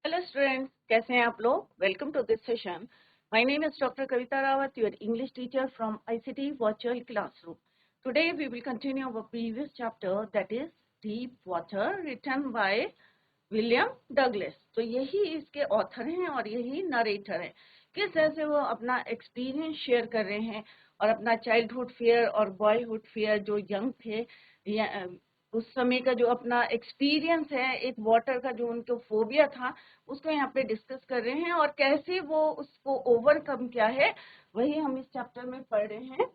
Hello students, कैसे हैं आप लोग? Welcome to this session. My name is Dr. Kavita Rawat, your English teacher from ICT Virtual Classroom. Today we will continue our previous chapter, that is Deep Water, written by William Douglas. तो यही इसके author हैं और यही narrator हैं. किस तरह से वो अपना एक्सपीरियंस शेयर कर रहे हैं और अपना चाइल्डहुड फियर और बॉयहुड फियर जो यंग थे उस समय का जो अपना एक्सपीरियंस है, एक वाटर का जो उनको फोबिया था, उसको यहाँ पे डिस्कस कर रहे हैं और कैसे वो उसको ओवरकम किया है, वही हम इस चैप्टर में पढ़ रहे हैं.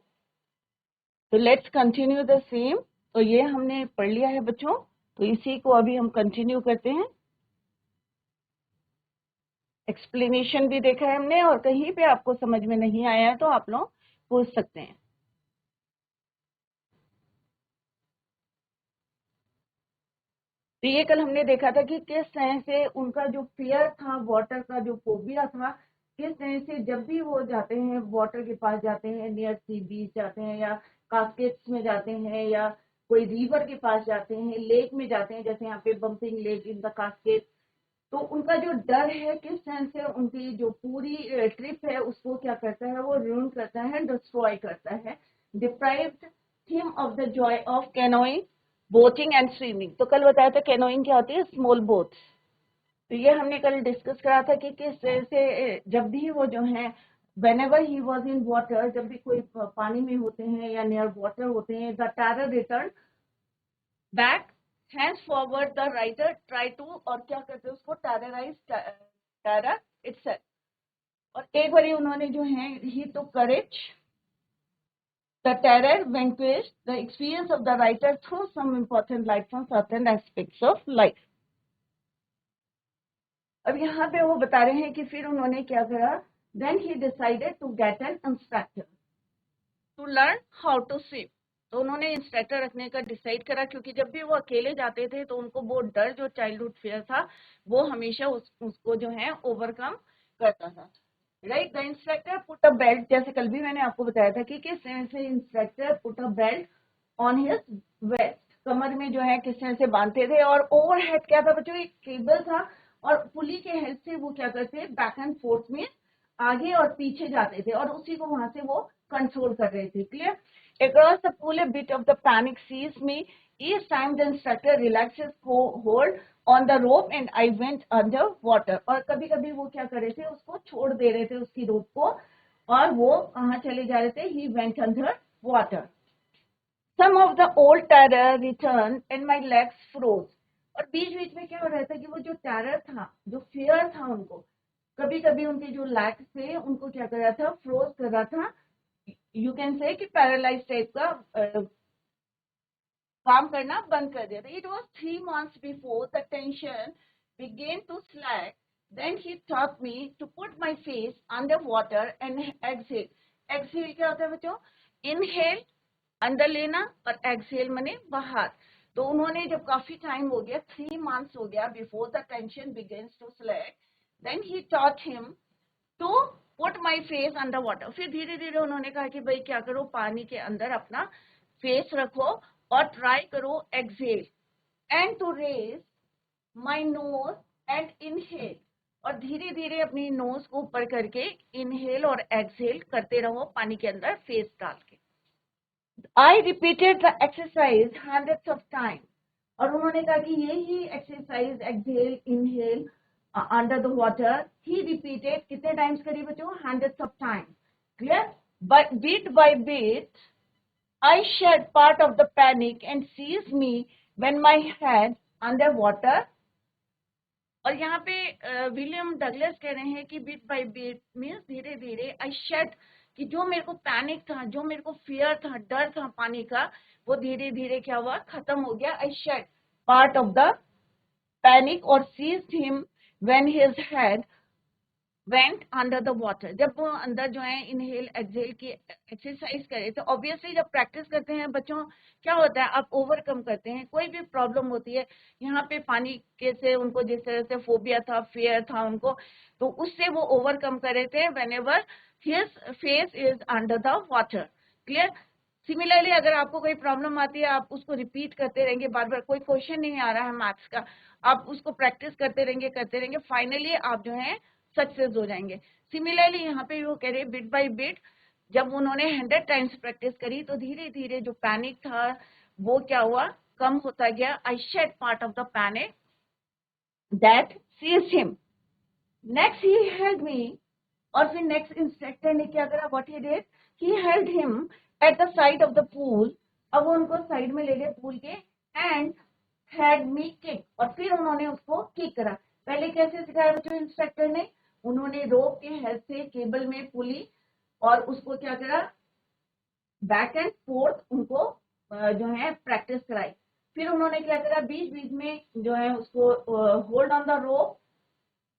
तो लेट्स कंटिन्यू द सेम. तो ये हमने पढ़ लिया है बच्चों, तो इसी को अभी हम कंटिन्यू करते हैं. एक्सप्लेनेशन भी देखा है हमने और कहीं पे आपको समझ में नहीं आया है तो आप लोग पूछ सकते हैं. तो ये कल हमने देखा था कि किस तरह से उनका जो फियर था, वाटर का जो फोबिया था, किस तरह से जब भी वो जाते हैं वाटर के पास जाते हैं, नियर सी बीच जाते हैं या कास्केट्स में जाते हैं या कोई रिवर के पास जाते हैं, लेक में जाते हैं, जैसे यहाँ पे bumping lake in the casket, तो उनका जो डर है किस तरह से उनकी जो पूरी ट्रिप है उसको क्या करता है, वो रूइन करता है, डिस्ट्रॉय करता है. Deprived him of the Joy of canoeing, boating and swimming. तो कल बताया था कैनोइंग क्या होती है, स्मॉल बोट्स. तो ये हमने कल डिस्कस करा था कि किस तरह से जब भी वो जो है whenever he was in water, जब भी कोई पानी में होते हैं या नियर वाटर होते हैं, the terror returned back. Henceforward the writer try to, और क्या करते हैं उसको, terrorize terror itself. और एक बारी उन्होंने जो है he took courage, the terror vanquished, the experience of the writer through some important light from certain aspects of life. अब यहाँ पे वो बता रहे हैं कि फिर उन्होंने क्या करा, then he decided to get an instructor to learn how to swim. तो उन्होंने इंस्ट्रक्टर रखने का डिसाइड करा, क्योंकि जब भी वो अकेले जाते थे तो उनको वो डर जो चाइल्डहुड फियर था वो हमेशा उसको जो है ओवरकम करता था. Right. The instructor put a belt, जैसे कल भी मैंने आपको बताया था कि किस तरह से instructor put a belt on his waist, कमर में जो है किस तरह से बांधते थे, और ओवरहेड क्या था बच्चों, एक केबल था और पुली के हेल्प से वो क्या करते, बैक एंड फोर्थ में आगे और पीछे जाते थे और उसी को वहां से वो कंट्रोल कर रहे थे. Clear. Across the pool, a bit of the panic seized me. Each time the instructor relaxed his hold on the rope and I went under water. और कभी कभी वो क्या कर रहे थे, उसको छोड़ दे रहे थे उसकी रोप को और वो कहाँ चले जा रहे थे, he went under water. Some of the old terror returned and my legs froze. और बीच बीच में क्या हो रहा था कि वो जो टेरर था, जो फियर था, उनको कभी कभी उनके जो लेग्स थे उनको क्या कर रहा था, फ्रोज कर रहा था. यू कैन से कि पैरालाइज टाइप का काम करना बंद कर दिया था. It was 3 months before the tension began to slack. Then he taught me to put my face under water and exhale. Exhale क्या होता है बच्चों, इनहेल अंदर लेना और एक्सहेल मने बाहर. तो उन्होंने जब काफी टाइम हो गया, 3 months हो गया before the tension begins to slack, then he taught him to put my face under water. फिर धीरे धीरे उन्होंने कहा कि भाई क्या करो, पानी के अंदर अपना फेस रखो और ट्राई करो exhale and to raise my nose and inhale. और धीरे धीरे अपनी नोज को ऊपर करके इनहेल और एक्सहेल करते रहो पानी के अंदर फेस डाल के. I repeated the exercise hundreds of times. और उन्होंने कहा कि यही exercise exhale inhale under the water he repeated कितने टाइम्स करी बच्चों, hundreds of times. Clear? But bit by bit I shed part of the panic and seized me when my head under water. और यहाँ पे William Douglas कह रहे हैं कि बिट बाय बिट मीन्स धीरे धीरे, आई शेड कि जो मेरे को पैनिक था, जो मेरे को फियर था, डर था पानी का, वो धीरे धीरे क्या हुआ, खत्म हो गया. I shed part of the panic और seized him when his head went under the water. जब वो अंदर जो है इनहेल एक्सहेल की एक्सरसाइज करे, तो ऑब्वियसली जब प्रैक्टिस करते हैं बच्चों क्या होता है, आप ओवरकम करते हैं. कोई भी प्रॉब्लम होती है, यहाँ पे पानी के से उनको जिस तरह से फोबिया था, फियर था उनको, तो उससे वो ओवरकम कर रहे थे whenever his face is under the water. Clear. Similarly अगर आपको कोई प्रॉब्लम आती है, आप उसको रिपीट करते रहेंगे बार बार, कोई क्वेश्चन नहीं आ रहा है मैथ्स का, आप उसको प्रैक्टिस करते रहेंगे, फाइनली आप जो है सक्सेस हो जाएंगे। सिमिलरली यहाँ पे वो कह रहे बिट बाय बिट, जब उन्होंने 100 टाइम्स प्रैक्टिस करी तो धीरे धीरे जो पैनिक था वो क्या हुआ, कम होता गया। I shed part of the panic that seized him. Next he held me, और फिर नेक्स्ट इंस्ट्रक्टर ने क्या करा, what he did, he held him at the side of the pool. अब वो उनको साइड में ले गए पूल के, एंड हैड मी किक, और फिर उन्होंने उसको किक करा। पहले कैसे सिखाया बच्चों इंस्ट्रक्टर ने, उन्होंने रोप के हेल्प से केबल में पुली और उसको क्या करा, बैक एंड फोर्थ उनको जो है प्रैक्टिस कराई। फिर उन्होंने क्या करा, बीच बीच में जो है उसको hold on the rope,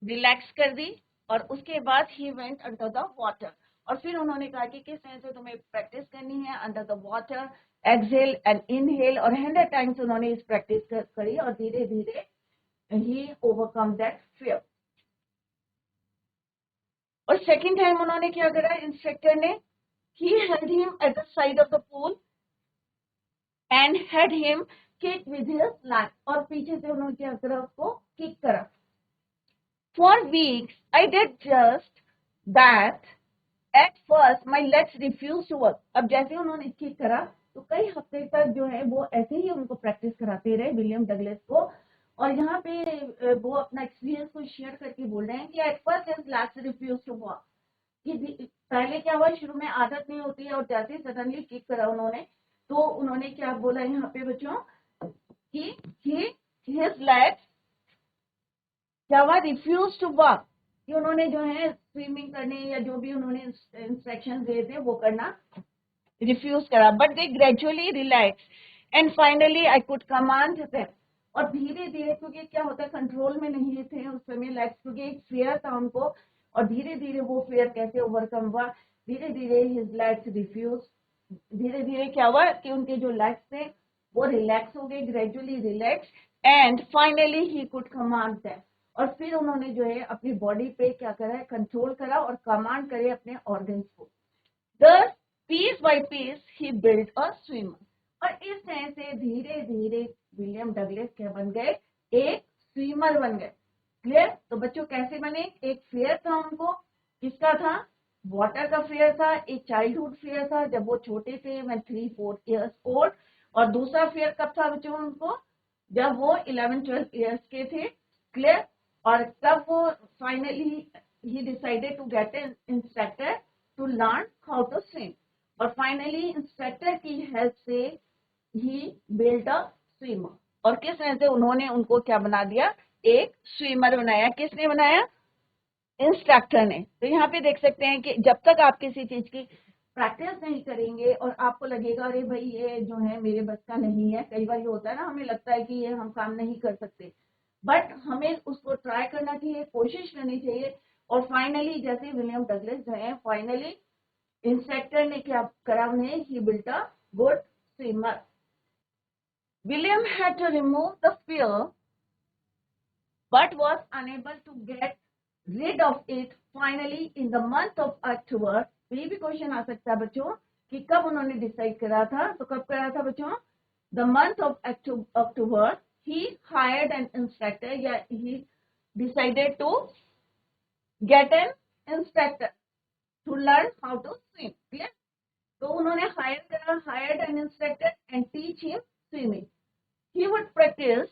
relax कर दी, और उसके बाद he went under the water. और फिर उन्होंने कहा कि किस तरह से तुम्हें प्रैक्टिस करनी है under the water, exhale and inhale, और 100 टाइम्स उन्होंने इस प्रैक्टिस करी, और धीरे धीरे ही ओवरकम दैट फियर। और सेकेंड टाइम उन्होंने क्या करा, इंस्ट्रक्टर ने, he held him at the side of the pool and had him kick with his leg, और पीछे से उन्होंने क्या करा, उसको किक करा। For weeks I did just that. At first my legs refused to work. अब जैसे उन्होंने किक करा तो कई हफ्ते तक जो है वो ऐसे ही उनको प्रैक्टिस कराते रहे विलियम डगलस को। और यहाँ पे वो अपना एक्सपीरियंस को शेयर करके बोल रहे हैं कि at first his legs refuse to walk, कि पहले क्या हुआ, शुरू में आदत नहीं होती है, और जैसे सडनली किक करा उन्होंने, तो उन्होंने क्या बोला यहाँ पे बच्चों कि हिज लेग्स क्या हुआ, रिफ्यूज टू वॉक, कि उन्होंने जो है स्विमिंग करने या जो भी उन्होंने इंस्ट्रक्शन दिए थे वो करना रिफ्यूज करा। But they gradually relax and finally I could command them, और धीरे धीरे, क्योंकि क्या होता है कंट्रोल में नहीं थे उस समय लेग्स, क्योंकि एक फेयर था उनको, और धीरे धीरे वो फेयर कैसे ओवरकम हुआ, धीरे धीरे हिज लेग्स रिफ्यूज, धीरे धीरे क्या हुआ कि उनके जो लेग्स थे वो रिलैक्स हो गए, gradually relax, and finally he could command them, और फिर उन्होंने जो है अपनी बॉडी पे क्या करा है, कंट्रोल करा और कमांड करे अपने ऑर्गन्स को। Thus, piece by piece, he built a swimmer. और इस तरह से धीरे धीरे विलियम डगलस क्या बन गए, एक स्विमर बन गए। क्लियर? तो बच्चों कैसे बने, एक फेयर था उनको, किसका था, वाटर का फेयर था, एक चाइल्डहुड फेयर था जब वो छोटे थे, when 3-4 years old, और दूसरा फेयर कब था बच्चों उनको, जब वो 11-12 years के थे। क्लियर? और तब वो finally he decided to get an instructor to learn how to swim, और फाइनली इंस्ट्रक्टर की हेल्प से ही बिल्ड अ स्विमर, और किस तरह से उन्होंने उनको क्या बना दिया, एक स्विमर बनाया। किसने बनाया, इंस्ट्रक्टर ने। तो यहाँ पे देख सकते हैं कि जब तक आप किसी चीज की प्रैक्टिस नहीं करेंगे और आपको लगेगा अरे भाई ये जो है मेरे बस का नहीं है, कई बार ये होता है ना, हमें लगता है कि ये हम काम नहीं कर सकते, बट हमें उसको ट्राई करना चाहिए, कोशिश करनी चाहिए, और फाइनली जैसे विलियम डगलस जो है, फाइनली इंस्ट्रक्टर ने क्या करा उन्हें, he built a good swimmer. William had to remove the fear but was unable to get rid of it finally in the month of October। ये भी क्वेश्चन आ सकता है बच्चों कि कब उन्होंने डिसाइड करा था, तो कब करा था बच्चों, the month of October he hired an instructor, या he decided to get an instructor to learn how to swim। clear? तो उन्होंने hired an instructor and teach him swimming। he would practice,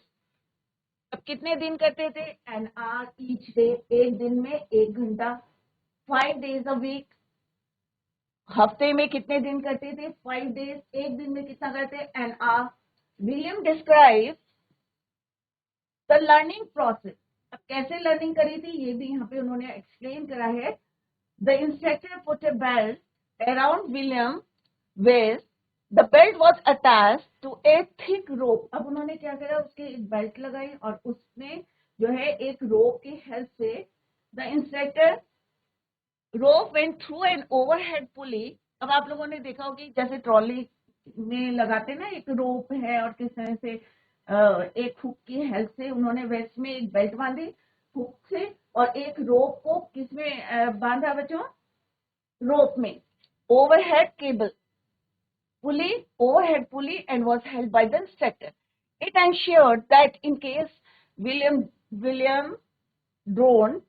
अब कितने दिन करते थे, एन आवर ईच डे, एक दिन में 1 घंटा, 5 days a week। हफ्ते में कितने दिन करते थे, 5 days, एक दिन में कितना करते, an hour. William describe the learning process, अब कैसे लर्निंग करी थी ये भी यहाँ पे उन्होंने एक्सप्लेन करा है। The instructor put a belt around William waist, the belt was attach to a thick rope. अब उन्होंने क्या करा, उसके एक बेल्ट लगाई और उसमें जो है एक रोप की हेल्प से the instructor rope went through an overhead pulley. अब आप लोगों ने देखा होगी जैसे ट्रॉली में लगाते ना, एक रोप है और किस तरह से एक हुक की हेल्प से उन्होंने वेस्ट में एक बेल्ट बांधी हुक से, और एक रोप को किसमें बांधा बच्चों, रोप में, overhead cable. pulley, overhead pulley, and was held by the instructor. It ensured that in case William drowned,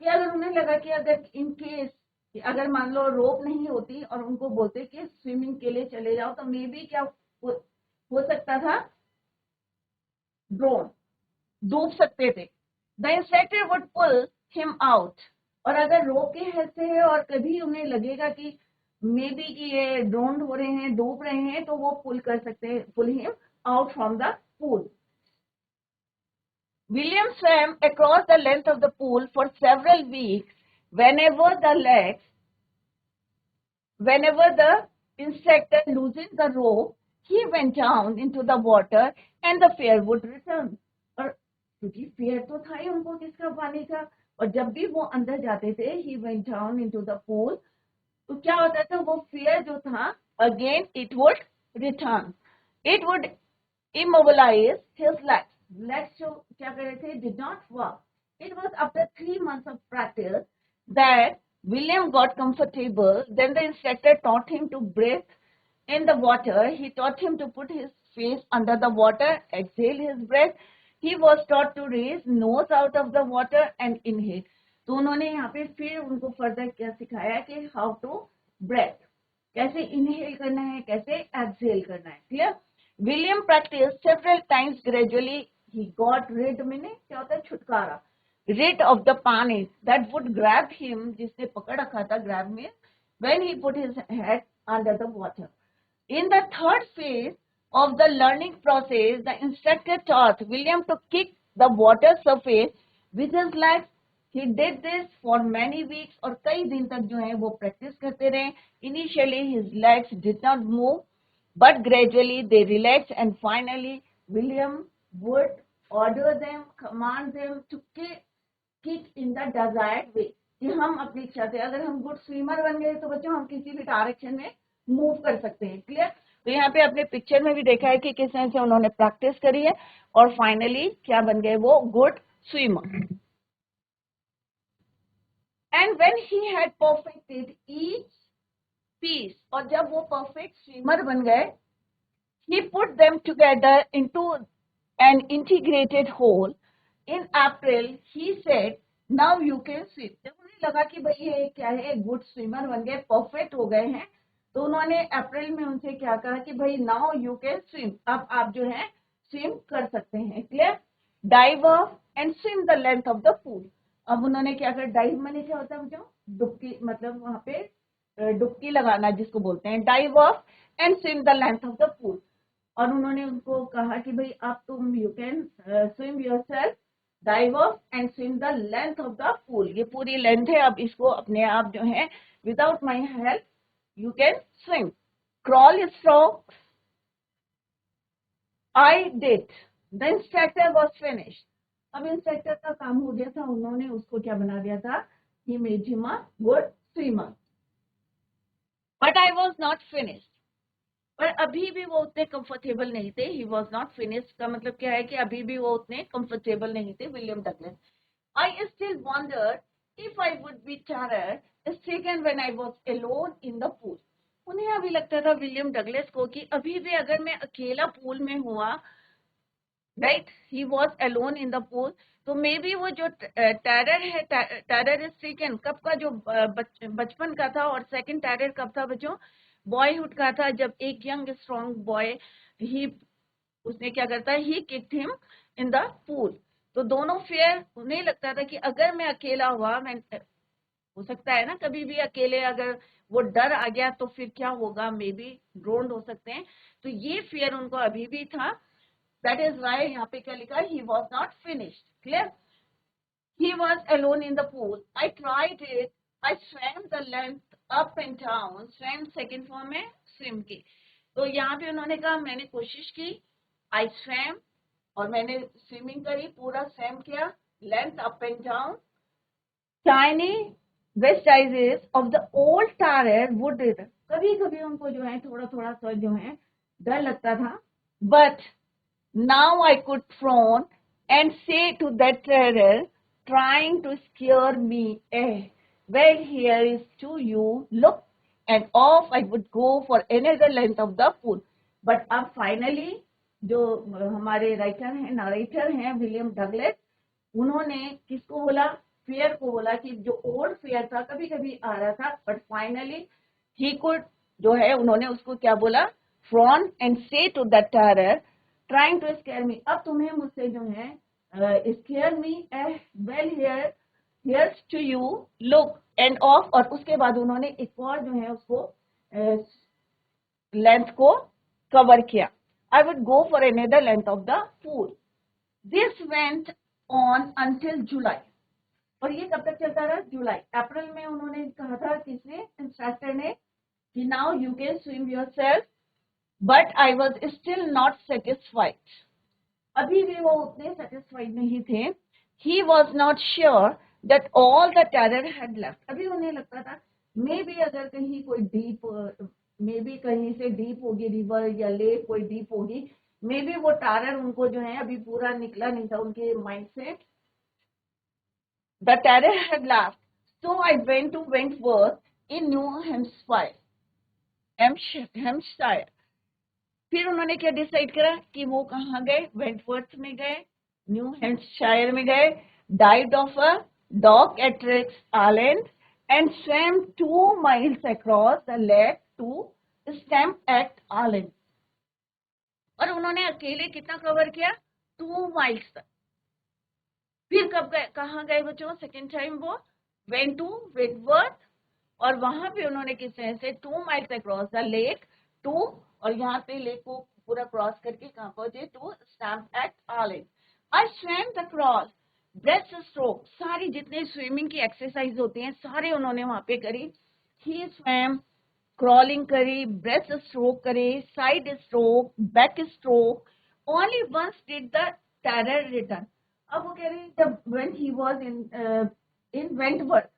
कि अगर उन्हें लगा कि अगर इन केस अगर मान लो रोप नहीं होती और उनको बोलते कि स्विमिंग के लिए चले जाओ, तो मे बी क्या हो सकता था, ड्रोन डूब सकते थे. The instructor would pull him out. और अगर रोप के हेल्प से है और कभी उन्हें लगेगा कि मे बी कि ये ड्रोन हो रहे हैं, डूब रहे हैं, तो वो पुल कर सकते हैं, pull him out from the pool. William swam across the length of the pool for several weeks. Whenever the instructor loosened the rope, he went down into the water and the fear would return. और क्योंकि fear तो था ही उनको किसका, पानी का, और जब भी वो अंदर जाते थे, he went down into the pool, तो क्या होता था, वो fear जो था, again it would return. It would immobilize his legs. Legs जो क्या कर रहे थे, did not work. It was after 3 months of practice that William got comfortable. Then the instructor taught him to breathe in the water. He taught him to put his face under the water, exhale his breath. He was taught to raise nose out of the water and inhale. तो उन्होंने यहाँ पे फिर उनको further क्या सिखाया कि how to breath, कैसे इनहेल करना है, कैसे एक्सहेल करना है. Clear. William practiced several times. Gradually he got rid, मैंने क्या होता है, छुटकारा, rid of the panic that would grab him, जिसने पकड़ रखा था, grab में, when he put his head under the water. In the third phase of the learning process, the instructor taught William to kick the water surface with his legs. He did this for many weeks, और कई दिन तक जो है वो practice करते रहे. Initially his legs did not move, but gradually they relaxed, and finally William would order them, command them to kick in the desired way. कि हम अपनी इच्छा से, अगर हम गुड स्विमर बन गए तो बच्चों हम किसी भी डायरेक्शन में मूव कर सकते हैं. क्लियर. तो यहाँ पे अपने पिक्चर में भी देखा है कि किस तरह से उन्होंने प्रैक्टिस करी है और फाइनली क्या बन गए, वो good swimmer. And when he had perfected each piece, और जब वो परफेक्ट स्विमर बन गए, he put them together into an integrated whole. In April, he said, now you can swim. जब उन्हें लगा कि भाई ये क्या है, गुड स्विमर बन गए, परफेक्ट हो गए हैं, तो उन्होंने अप्रैल में उनसे क्या कहा कि भाई नाउ यू कैन स्विम, अब आप जो है स्विम कर सकते हैं. Clear. Dive of and swim the length of the pool. अब उन्होंने क्या कहा, डाइव मैंने क्या होता है बच्चों, डुबकी, मतलब वहां पे डुबकी लगाना जिसको बोलते हैं. Dive of and swim the length of the pool. और उन्होंने उनको कहा कि भाई अब तुम you can swim yourself, dive of and swim the length of the pool. ये पूरी लेंथ है, अब इसको अपने आप जो है without my help you can swim. Crawl stroke I did. The instructor was finished. अब इंस्ट्रक्टर का काम हो गया था, उन्होंने उसको क्या बना दिया था, he made him a good swimmer. But I was not finished. पर अभी भी वो उतने कंफर्टेबल नहीं थे. ही वॉज नॉट फिनिश्ड का मतलब क्या है कि अभी भी वो उतने कंफर्टेबल नहीं थे, William Douglas. I still wonder if I would be terror stricken when I was alone in the pool. उन्हें अभी लगता था विलियम डगलस को कि अभी भी अगर मैं अकेला पूल में हुआ, right, he was alone in the pool, तो मे बी वो जो टेरर है, टेरर स्ट्रिकन कब का, जो बचपन का था, और सेकंड टेरर कब था बच्चों, बॉयहुड का था, जब एक यंग स्ट्रॉन्ग बॉय ही उसने क्या करता है, he kicked him in the pool. तो दोनों फेयर. उन्हें लगता था कि अगर मैं अकेला हुआ, मैं हो सकता है ना कभी भी अकेले अगर वो डर आ गया तो फिर क्या होगा, मे बी ड्रोन्ड हो सकते हैं. तो ये फियर उनको अभी भी था. दैट इज वाई यहाँ पे क्या लिखा, he was not finished. Clear. He was alone in the pool. I tried it. I swam the length up and down. Swam second form है swim की. तो यहाँ पे उन्होंने कहा मैंने कोशिश की. I swam, और मैंने स्विमिंग करी, पूरा swam किया, length up and down. Tiny vestiges of the old terror would return. कभी कभी उनको जो है थोड़ा थोड़ा सा जो है डर लगता था. But now I could frown and say to that terror trying to scare me, well, here is to you. Look, and off I would go for another length of the pool. But अब finally जो हमारे writer हैं, narrator हैं William Douglas, उन्होंने किसको बोला, fair को बोला कि जो ओल्ड फेयर था कभी कभी आ रहा था, बट फाइनली ही कुड जो है उन्होंने उसको क्या बोला, from and said to the terror trying to scare me, अब तुम्हें मुझसे जो है scare me well here's to you look and off, और उसके बाद उन्होंने एक और जो है उसको लेंथ को कवर किया. I would go for another length of the pool. This went on until July, और ये कब तक चलता रहा, जुलाई. अप्रैल में उन्होंने कहा था किसने, इंस्ट्रक्टर ने, कि now you can swim yourself, but I was still not satisfied. अभी भी वो उतने सेटिस्फाइड नहीं थे. He was not sure that all the terror had left. अभी उन्हें लगता था मे बी अगर कहीं कोई डीप, मे बी कहीं से डीप होगी रिवर या लेक, कोई डीप होगी, मे बी वो टेरर उनको जो है अभी पूरा निकला नहीं था उनके माइंड से. The terror had left, so I went to Wentworth in New Hampshire. फिर उन्होंने क्या डिसाइड करा कि वो कहाँ गए, वेंटवर्थ में गए, न्यू हैम्पशायर में गए, dived off a dock at Ricks Island and swam 2 miles across the lake to Stamp Island. और उन्होंने अकेले कितना कवर किया, 2 miles तक. फिर कब गए, कहाँ गए बच्चों, सेकेंड टाइम वो वेंट टू वेंटवर्थ, और वहां पे उन्होंने किस तरह से 2 miles across the lake to, और यहाँ पे लेक को पूरा क्रॉस करके कहाँ पहुंचे, to Stamp Island. I swam the cross, breast stroke, सारी जितने स्विमिंग की एक्सरसाइज होती हैं सारे उन्होंने वहां पे करी. ही स्वैम, क्रॉलिंग करी, ब्रेस्ट स्ट्रोक करे, side stroke, back stroke. Only once did the terror return. अब वो कह रहे हैं जब when he was in Wentworth,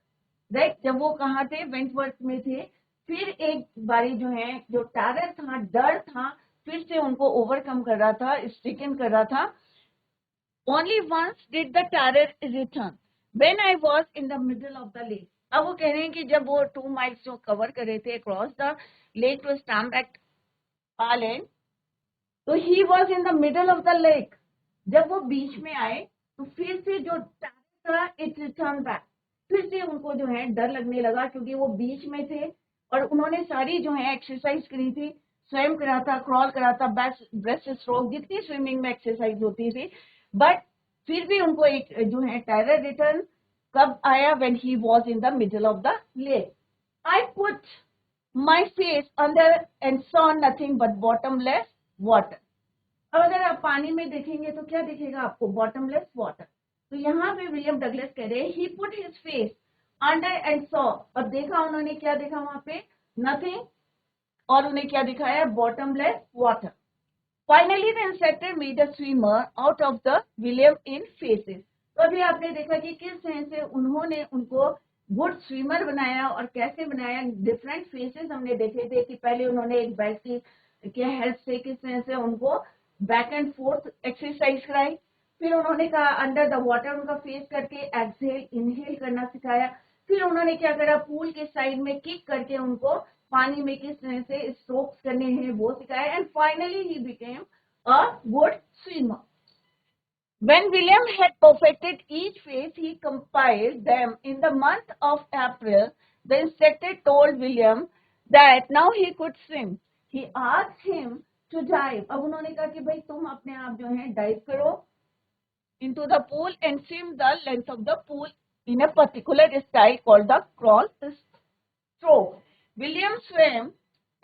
right, जब वो कहाँ थे, वेंटवर्थ में थे, फिर एक बारी जो है जो टेरर था, डर था, फिर से उनको ओवरकम कर रहा था, स्ट्रिकन कर रहा था. Only once did the terror return when I was in the middle of the lake. अब वो कह रहे हैं कि जब वो 2 miles जो कवर कर रहे थे across the lake to Stamp Island, तो he was in the middle of the lake. जब वो बीच में आए तो फिर से जो टेरर था इट रिटर्न बैक, फिर से उनको जो है डर लगने लगा, क्योंकि वो बीच में थे और उन्होंने सारी जो है एक्सरसाइज करी थी, स्विम करा था, क्रॉल करा था, ब्रेस्ट स्ट्रोक, जितनी स्विमिंग में एक्सरसाइज होती थी, बट फिर भी उनको एक जो है टेरर रिटर्न कब आया, when he was in the middle of the lake. I put my face under and saw nothing but bottomless water. अब अगर आप पानी में देखेंगे तो क्या दिखेगा आपको, बॉटमलेस वाटर. तो यहाँ पे विलियम डगलस कह रहे हैं he put his face under and saw, और देखा उन्होंने, क्या देखा वहां पे, नथिंग, और उन्हें क्या दिखाया, bottomless water. Finally the instructor made a swimmer out of the William in faces. तो अभी आपने देखा कि किस तरह से उन्होंने उनको गुड स्विमर बनाया, और कैसे बनाया, डिफरेंट फेसेस हमने देखे थे कि पहले उन्होंने एक बैग की हेल्प से किस तरह से उनको बैक एंड फोर्थ एक्सरसाइज कराई. फिर उन्होंने कहा अंडर द वाटर उनका फेस करके एक्सहेल इनहेल करना सिखाया. फिर उन्होंने क्या करा, पूल के साइड में किक करके उनको पानी में किस तरह से स्ट्रोक्स करने हैं वो सिखाया. And finally he became a good swimmer. When William had perfected each phase, he compiled them in the month of April. The instructor told William that now he could swim. He asked him to dive. अब उन्होंने कहा कि भाई तुम अपने आप जो है डाइव करो into the pool and swim the length of the pool in a particular style called the crawl stroke. William swam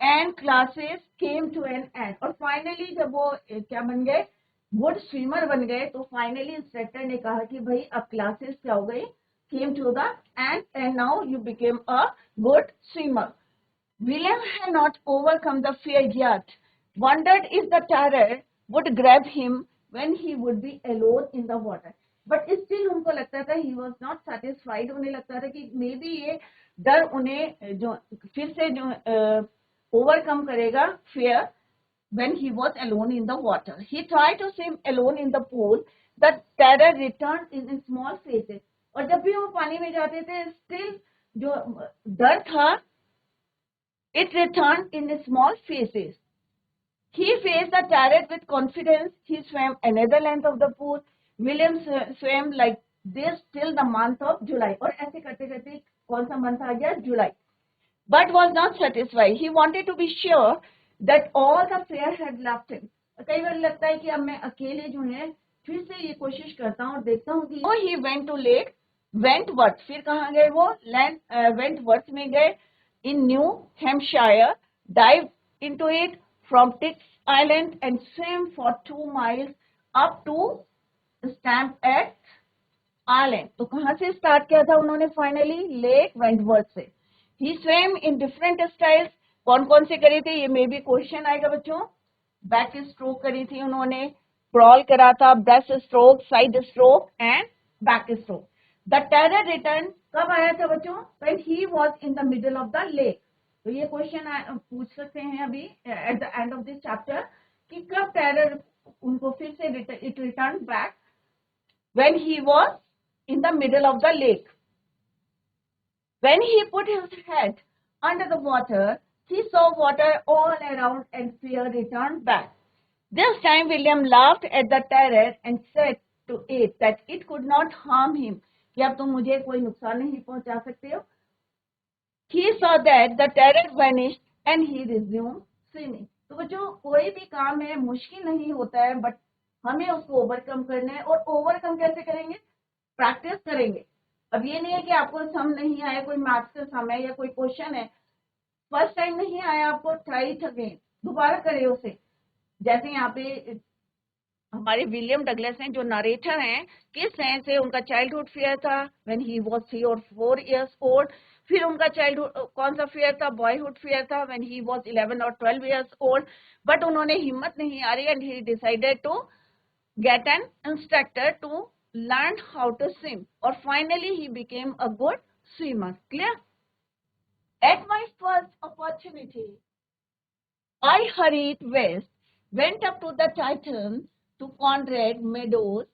and classes came to an end. और finally जब वो क्या बन गए, गुड स्विमर बन गए, तो फाइनली इंस्ट्रक्टर ने कहा कि भाई अब क्लासेस क्या हो गई, came to the end and now you became a good swimmer. William had not overcome the fear yet, wondered if the terror would grab him when he would be alone in the water. But still उनको लगता था, he was not satisfied. उन्हें लगता था कि may be ये डर उन्हें जो फिर से जो ओवरकम करेगा, fear, when he was alone in the water. He tried to swim alone in the pool. The terror returned in small phases. और जब भी वो पानी में जाते थे, still जो डर था It returned in small phases. He faced the turret with confidence. He swam another length of the pool. William swam like this till the month of July. और ऐसे करते करते कौन सा मंथ आ गया? जुलाई. But was not satisfied. He wanted to be sure that all the fear had left him. कई बार लगता है कि अब मैं अकेले जो है फिर से ये कोशिश करता हूँ और देखता हूँ कि he went to lake Wentworth. फिर कहाँ गए वो? Wentworth में गए in New Hampshire, dived into it from Tick's Island and swam for 2 miles up to Stampede Island. तो कहाँ से स्टार्ट किया था उन्होंने? फाइनली लेक वेंटवर्थ से. He swam in different styles. कौन कौन से करे थे? ये मे भी क्वेश्चन आएगा बच्चों. बैक स्ट्रोक करी थी उन्होंने, क्रॉल करा था, breast stroke, side stroke and back stroke. The terror return कब आया था बच्चों? When he was in the middle of the lake. तो ये क्वेश्चन पूछ सकते हैं अभी at the end of this chapter कि कब टेरर उनको फिर से it return back. When he was in the middle of the lake. When he put his head under the water, he saw water all around and fear returned back. This time William laughed at the terror and said to it that it could not harm him. कि अब तुम मुझे कोई नुकसान नहीं पहुंचा सकते हो. He saw that the terror vanished and he resumed swimming. तो बच्चों कोई भी काम है मुश्किल नहीं होता है, बट हमें उसको ओवरकम करना है. और ओवरकम कैसे करेंगे? प्रैक्टिस करेंगे. अब ये नहीं है कि आपको सम नहीं आया, कोई मैथ्स का सम है या कोई क्वेश्चन है, फर्स्ट टाइम नहीं आया आपको, ट्राई इट अगेन, दोबारा करें उसे. जैसे यहाँ पे हमारे विलियम डगलस हैं जो नरेटर हैं, किस तरह से उनका चाइल्डहुड फेयर था व्हेन ही वाज 3 और 4 इयर्स ओल्ड. फिर उनका चाइल्डहुड कौन सा फेयर था? बॉयहुड फेयर था व्हेन ही वाज 11 और 12 इयर्स ओल्ड. बट उन्होंने हिम्मत नहीं हारी and he decided to get an instructor to learn how to swim, or finally he became a good swimmer. Clear? At my first opportunity, I hurried west, went up to the Titan, to Conrad Meadows,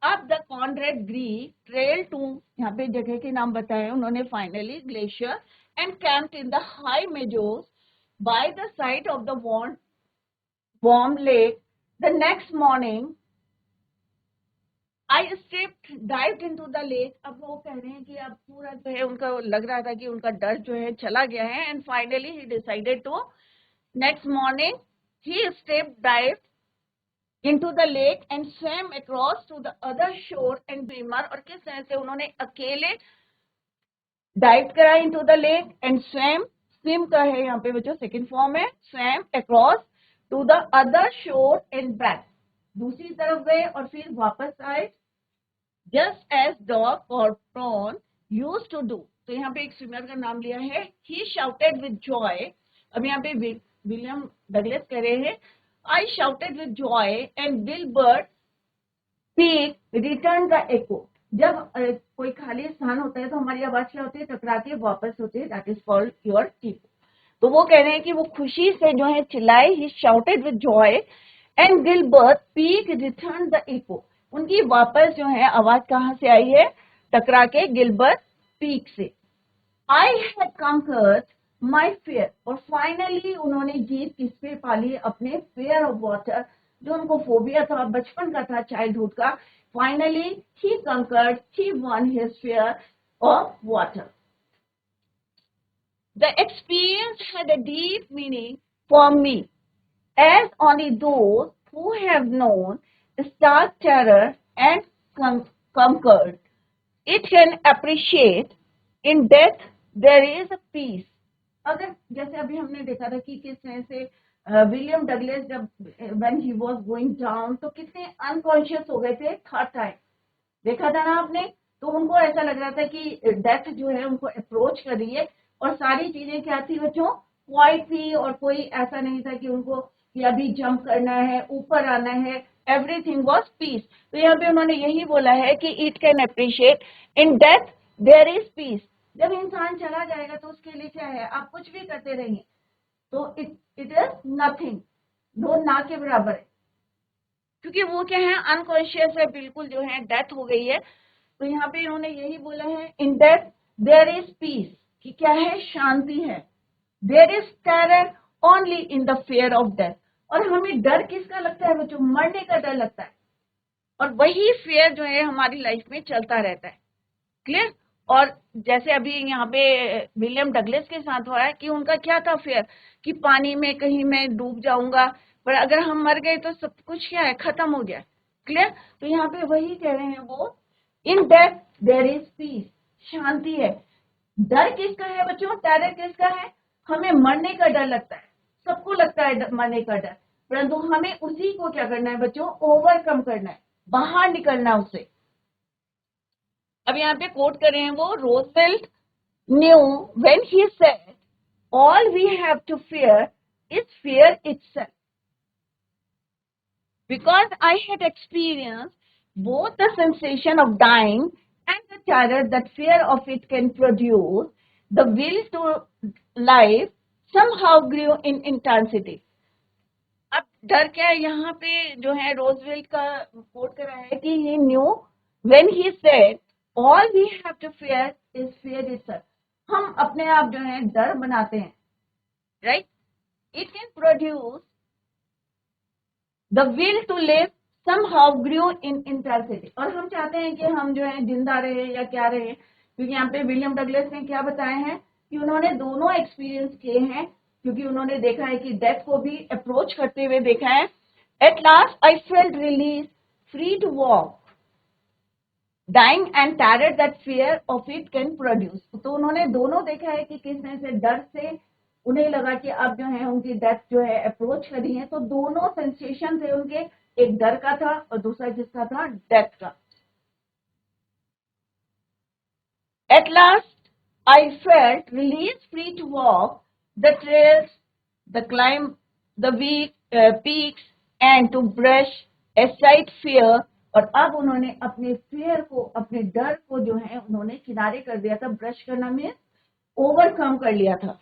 up the Conrad Creek trail to, यहाँ पे जगह के नाम बताए उन्होंने, finally glacier, and camped in the high meadows by the side of the warm lake. The next morning, I dived into the lake. अब वो कह रहे हैं कि अब पूरा जो है उनका लग रहा था कि उनका डर जो है चला गया है. And finally he decided to, next morning he dived into the lake and swam across to the other shore and swimmer. और किस तरह से उन्होंने अकेले डाइव करा into the lake and swim का है यहाँ पे बच्चों सेकेंड फॉर्म है, swam across to the other shore and back. दूसरी तरफ गए और फिर वापस आए. Just as Doc or Prawn used to do. तो यहाँ पे एक स्विमर का नाम लिया है. He shouted with joy. अब यहाँ पे विलियम डगलस कह रहे हैं I shouted with joy and Gilbert Peak returned the echo. जब कोई खाली स्थान होता है तो हमारी आवाज क्या होती है? टकरा के वापस होती है. That is called your echo. तो वो कह रहे हैं कि वो खुशी से जो है चिल्लाए. He shouted with joy and Gilbert Peak returned the echo. उनकी वापस जो है आवाज कहाँ से आई है? टकरा के गिलबर्ट पीक से. I had conquered my fear. और फाइनली उन्होंने जीत किस पे पाली? अपने fear of water, जो उनको फोबिया था, बचपन का था, चाइल्डहुड का. Finally he conquered, he won his fear of water. The experience had a deep meaning for me, as only those who have known stark terror and conquered it can appreciate. In death there is a peace. अगर जैसे अभी हमने देखा था कि किस तरह से विलियम डगलस जब when he was going down तो कितने अनकॉन्शियस हो गए थे थर्ड टाइम, देखा था ना आपने. तो उनको ऐसा लग रहा था कि डेथ जो है उनको अप्रोच कर रही है और सारी चीजें क्या थी बच्चों? क्वाइट थी और कोई ऐसा नहीं था कि उनको कि अभी जंप करना है, ऊपर आना है. Everything was peace. तो यहाँ पे उन्होंने यही बोला है कि it can appreciate in death there is peace. जब इंसान चला जाएगा तो उसके लिए क्या है? आप कुछ भी करते रहिए तो इट इज नथिंग, दो ना के बराबर है, क्योंकि वो क्या है? अनकॉन्शियस है, बिल्कुल जो है डेथ हो गई है. तो यहाँ पे इन्होंने यही बोला है in death there is peace, कि क्या है? शांति है. There is terror only in the fear of death. और हमें डर किसका लगता है बच्चों? मरने का डर लगता है। और वही फियर जो है हमारी लाइफ में चलता रहता है। क्लियर? और जैसे अभी यहाँ पे विलियम डगलस के साथ हुआ है कि उनका क्या था फियर, कि पानी में कहीं मैं डूब जाऊंगा, पर अगर हम मर गए तो सब कुछ क्या है, खत्म हो गया। क्लियर? तो यहाँ पे वही कह रहे हैं वो, in death there is peace, शांति है। डर किसका है बच्चों? टेरर किसका है? हमें मरने का डर लगता है, सबको लगता है मरने का डर, परंतु हमें उसी को क्या करना है बच्चों? ओवरकम करना है, बाहर निकलना उससे। अब यहाँ पे कोट कर रहे हैं वो, Roosevelt knew when he said, all we have to fear is fear itself. Because I had experienced both the sensation of dying and the terror that fear of it can produce, the will to life somehow grew in intensity. अब डर क्या है यहाँ पे जो है Roosevelt का coat कर रहा है कि he knew when he said all we have to fear is fear itself. हम अपने आप जो है डर बनाते हैं, right? It can produce the will to live somehow grew in intensity. और हम चाहते हैं कि हम जो है जिंदा रहे या क्या रहे, क्योंकि यहाँ पे विलियम डगलस ने क्या बताया है कि उन्होंने दोनों एक्सपीरियंस किए हैं, क्योंकि उन्होंने देखा है कि डेथ को भी अप्रोच करते हुए देखा है। At last I felt release, free to walk, dying and terror that fear of it can produce. तो उन्होंने दोनों देखा है कि किस तरह से डर से उन्हें लगा कि अब जो है उनकी डेथ जो है अप्रोच करी है। तो दोनों सेंसेशन थे उनके, एक डर का था और दूसरा जिसका था डेथ का। At last I felt release, free to walk the trails, the climb the peaks and to brush aside fear। और अब उन्होंने अपने फियर को, अपने डर को जो है उन्होंने किनारे कर दिया था। ब्रश करना में ओवरकम कर लिया था।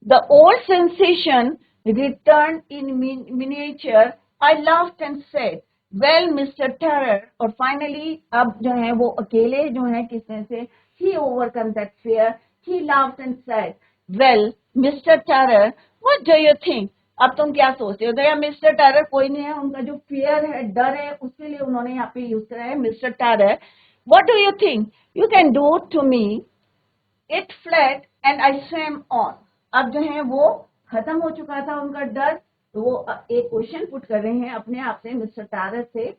The old sensation return in miniature, I laughed and said, well mister terror. और फाइनली अब जो है वो अकेले जो है किस तरह से he overcome that fear, he laughed and said, well mister terror, what do you think? अब तुम क्या सोचते हो? तो यार मिस्टर टेरर कोई नहीं है, उनका जो फियर है, डर है, उसके लिए उन्होंने यहाँ पे यूज करा है mister terror. What do you think you can do to me? It flat and I swim on. अब जो है वो खत्म हो चुका था उनका डर, तो वो एक क्वेश्चन पुट कर रहे हैं अपने आप से, मिस्टर टेरर से।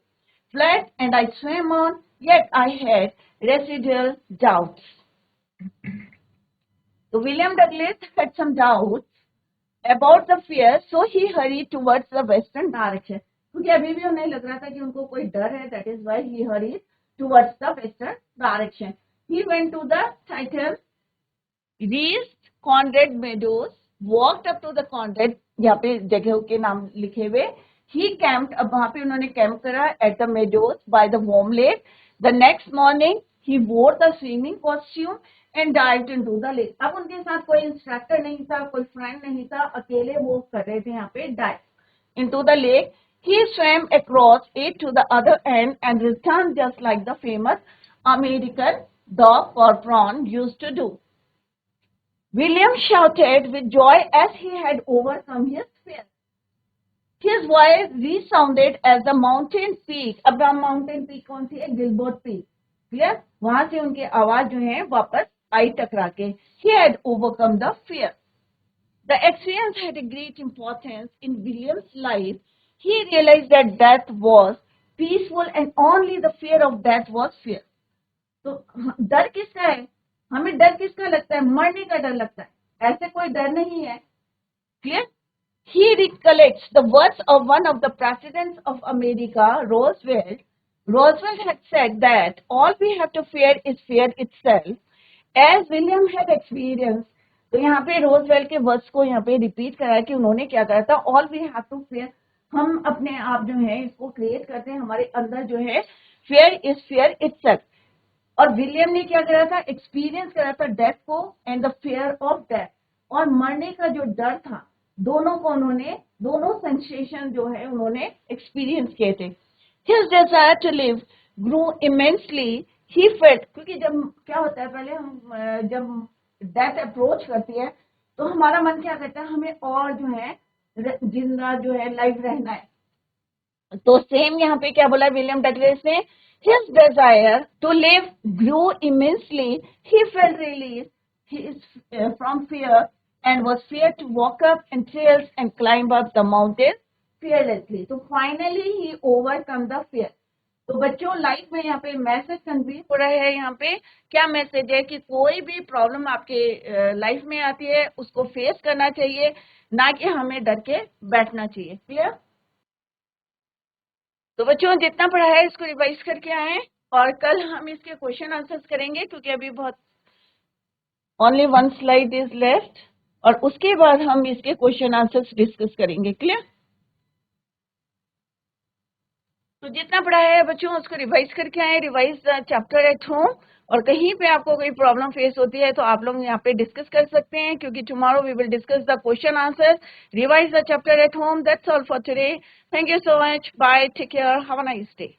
Flat and I swim on, yet I had residual doubts. तो William Douglas had some doubts about the fear, so he hurried towards the western direction. क्योंकि अभी भी उन्हें लग रहा था कि उनको कोई डर है, that is why he hurried towards the western direction. He went to the title, reached Conrad Meadows, walked up to the Conrad, यहाँ पे जगह के नाम लिखे हुए। He camped, अब वहां पे उन्होंने कैंप करा at the meadows by the warm lake. The next morning he wore the swimming costume and dived into the lake. अब उनके साथ कोई इंस्ट्रक्टर नहीं था, कोई फ्रेंड नहीं था, अकेले वो कर रहे थे यहाँ पे dive into the lake. He swam across it to the other end and returned just like the famous American dog or prawn used to do. William shouted with joy as he had overcome his fear. His voice resounded as the mountain peak. अब mountain peak कौन सी है? Gilbert peak. Clear? वहां से उनकी आवाज जो है वापस आई टकरा के। He had overcome the fear. The experience had a great importance in William's life. He realized that death was peaceful and only the fear of death was fear. तो डर किसका है? हमें डर किसका लगता है? मरने का डर लगता है, ऐसे कोई डर नहीं है। Clear? He recollects the words of one of the presidents of America, Roosevelt. Roosevelt had said that all we have to fear is fear itself, as William had experienced. तो यहाँ पे रोजवेल्ट के वर्ड्स को यहाँ पे repeat करा कि उन्होंने क्या कहा था, all we have to fear. हम अपने आप जो है इसको क्रिएट करते हैं, हमारे अंदर जो है फेयर इज फेयर इटसेल्फ। और विलियम ने क्या करा था? एक्सपीरियंस करा था डेथ को and the fear of death, और मरने का जो डर था, दोनों को उन्होंने, दोनों सेंसेशन जो है उन्होंने एक्सपीरियंस किए थे। His desire to live grew immensely. He felt, क्योंकि जब क्या होता है, पहले हम जब डेथ अप्रोच करती है तो हमारा मन क्या कहता है, हमें और जो है जिंदा जो है लाइफ रहना है। तो सेम यहाँ पे क्या बोला विलियम डगलस ने, his desire to live grew immensely. He felt released from fear and was feared to walk up in trails and climb up the mountain fearlessly. So finally he overcome the fear. तो बच्चों life में यहाँ पे message convey हो रहा है, यहाँ पे क्या मैसेज है कि कोई भी प्रॉब्लम आपके लाइफ में आती है उसको फेस करना चाहिए, ना कि हमें डर के बैठना चाहिए। क्लियर? तो बच्चों जितना पढ़ा है इसको रिवाइज करके आए, और कल हम इसके क्वेश्चन आंसर्स करेंगे, क्योंकि अभी बहुत ओनली 1 स्लाइड इज लेफ्ट, और उसके बाद हम इसके क्वेश्चन आंसर्स डिस्कस करेंगे। क्लियर? तो जितना पढ़ा है बच्चों उसको रिवाइज करके आए, revise the chapter at home, और कहीं पे आपको कोई प्रॉब्लम फेस होती है तो आप लोग यहाँ पे डिस्कस कर सकते हैं, क्योंकि tomorrow we will discuss the question answer. Revise the chapter at home. That's all for today. Thank you so much. Bye. Take care. Have a nice day.